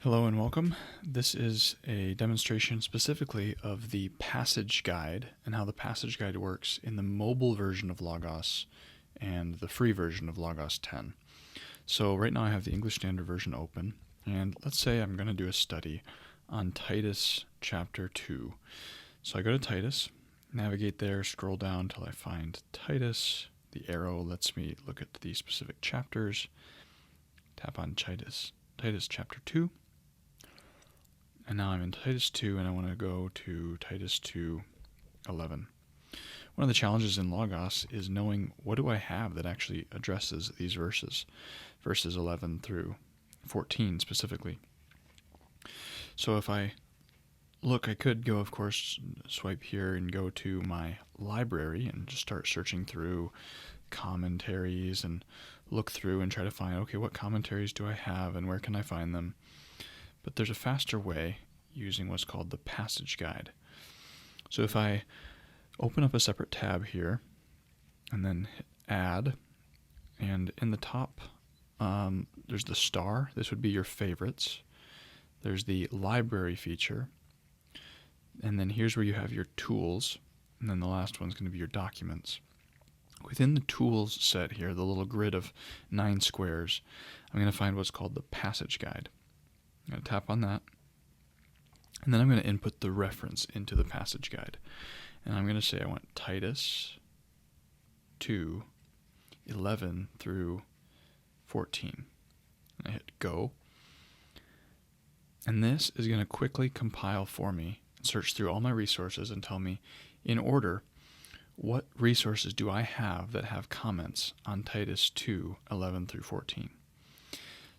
Hello and welcome. This is a demonstration specifically of the Passage Guide and how the Passage Guide works in the mobile version of Logos and the free version of Logos 10. So right now I have the English Standard Version open, and let's say I'm going to do a study on Titus chapter 2. So I go to Titus, navigate there, scroll down until I find Titus. The arrow lets me look at the specific chapters. Tap on Titus chapter 2. And now I'm in Titus 2, and I want to go to Titus 2:11. One of the challenges in Logos is knowing what do I have that actually addresses these verses 11 through 14 specifically. So if I look, I could go, of course, swipe here and go to my library and just start searching through commentaries and look through and try to find, okay, what commentaries do I have and where can I find them? But there's a faster way using what's called the Passage Guide. So if I open up a separate tab here and then hit Add, and in the top there's the star. This would be your favorites. There's the library feature, and then here's where you have your tools, and then the last one's going to be your documents. Within the tools set here, the little grid of 9 squares, I'm going to find what's called the Passage Guide. I'm going to tap on that, and then I'm going to input the reference into the Passage Guide. And I'm going to say I want Titus 2:11 through 14. And I hit Go. And this is going to quickly compile for me, search through all my resources, and tell me, in order, what resources do I have that have comments on Titus 2:11 through 14.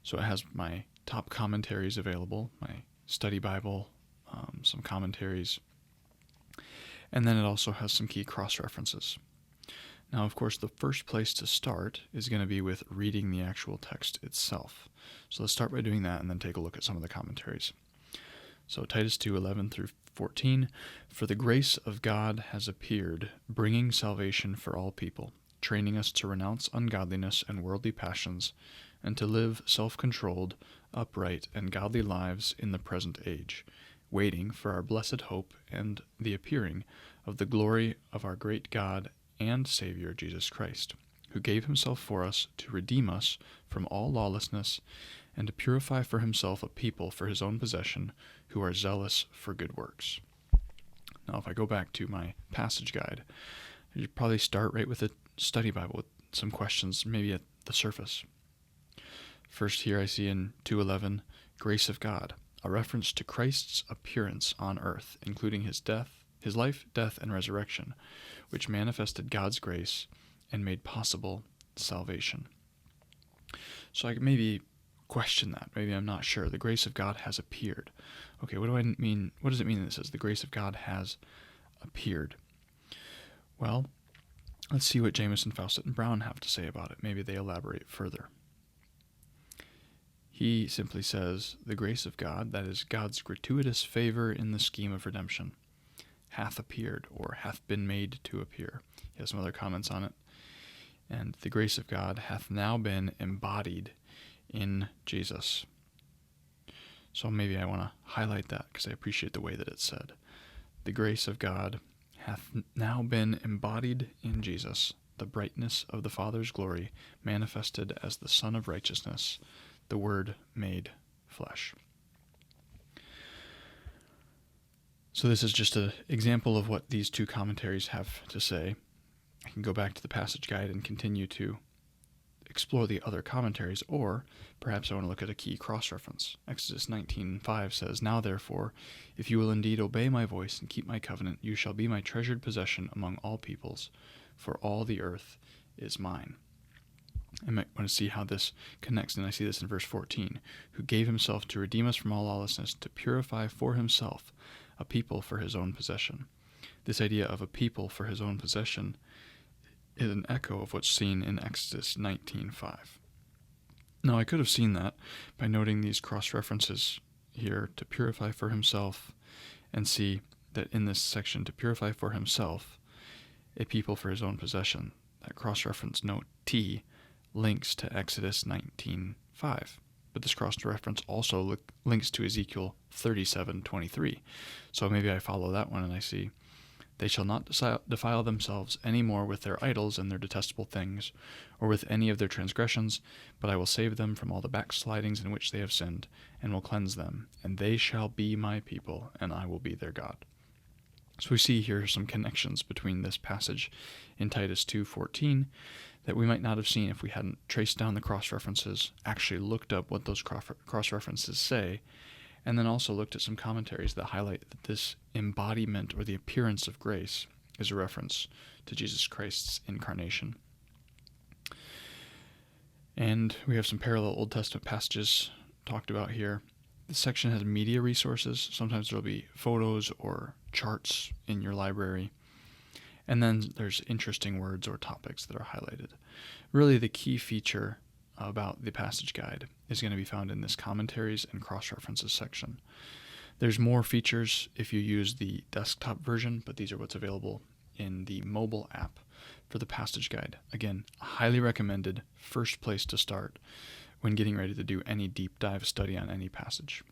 So it has my top commentaries available, my study Bible, some commentaries, and then it also has some key cross-references. Now, of course, the first place to start is going to be with reading the actual text itself. So let's start by doing that and then take a look at some of the commentaries. So Titus 2:11 through 14, "For the grace of God has appeared, bringing salvation for all people, training us to renounce ungodliness and worldly passions, and to live self-controlled, upright, and godly lives in the present age, waiting for our blessed hope and the appearing of the glory of our great God and Savior Jesus Christ, who gave himself for us to redeem us from all lawlessness and to purify for himself a people for his own possession who are zealous for good works." Now, if I go back to my Passage Guide, I should probably start right with a study Bible with some questions, maybe at the surface. First here I see in 2:11, "Grace of God," a reference to Christ's appearance on earth, including his life, death, and resurrection, which manifested God's grace and made possible salvation. So I could maybe question that. Maybe I'm not sure. The grace of God has appeared. Okay, what do I mean? What does it mean that it says the grace of God has appeared? Well, let's see what Jamieson, Fausset, and Brown have to say about it. Maybe they elaborate further. He simply says, "The grace of God, that is God's gratuitous favor in the scheme of redemption, hath appeared," or hath been made to appear. He has some other comments on it. And the grace of God hath now been embodied in Jesus. So maybe I want to highlight that because I appreciate the way that it's said. The grace of God hath now been embodied in Jesus, the brightness of the Father's glory, manifested as the Son of righteousness, the Word made flesh. So this is just an example of what these two commentaries have to say. I can go back to the Passage Guide and continue to explore the other commentaries, or perhaps I want to look at a key cross-reference. Exodus 19:5 says, "Now therefore, if you will indeed obey my voice and keep my covenant, you shall be my treasured possession among all peoples, for all the earth is mine." I might want to see how this connects, and I see this in verse 14, "Who gave himself to redeem us from all lawlessness, to purify for himself a people for his own possession." This idea of a people for his own possession is an echo of what's seen in Exodus 19:5. Now, I could have seen that by noting these cross-references here, to purify for himself, and see that in this section, to purify for himself a people for his own possession, that cross-reference note T links to Exodus 19:5. but this cross-reference also links to Ezekiel 37:23. So maybe I follow that one and I see, they shall not defile themselves any more with their idols and their detestable things, or with any of their transgressions, but I will save them from all the backslidings in which they have sinned, and will cleanse them, and they shall be my people, and I will be their God. So we see here some connections between this passage in Titus 2:14 that we might not have seen if we hadn't traced down the cross-references, actually looked up what those cross-references say, and then also looked at some commentaries that highlight that this embodiment or the appearance of grace is a reference to Jesus Christ's incarnation. And we have some parallel Old Testament passages talked about here. This section has media resources. Sometimes there will be photos or charts in your library. And then there's interesting words or topics that are highlighted. Really, the key feature about the passage guide is going to be found in this commentaries and cross-references section. There's more features if you use the desktop version, but these are what's available in the mobile app for the passage guide. Again, highly recommended first place to start when getting ready to do any deep dive study on any passage.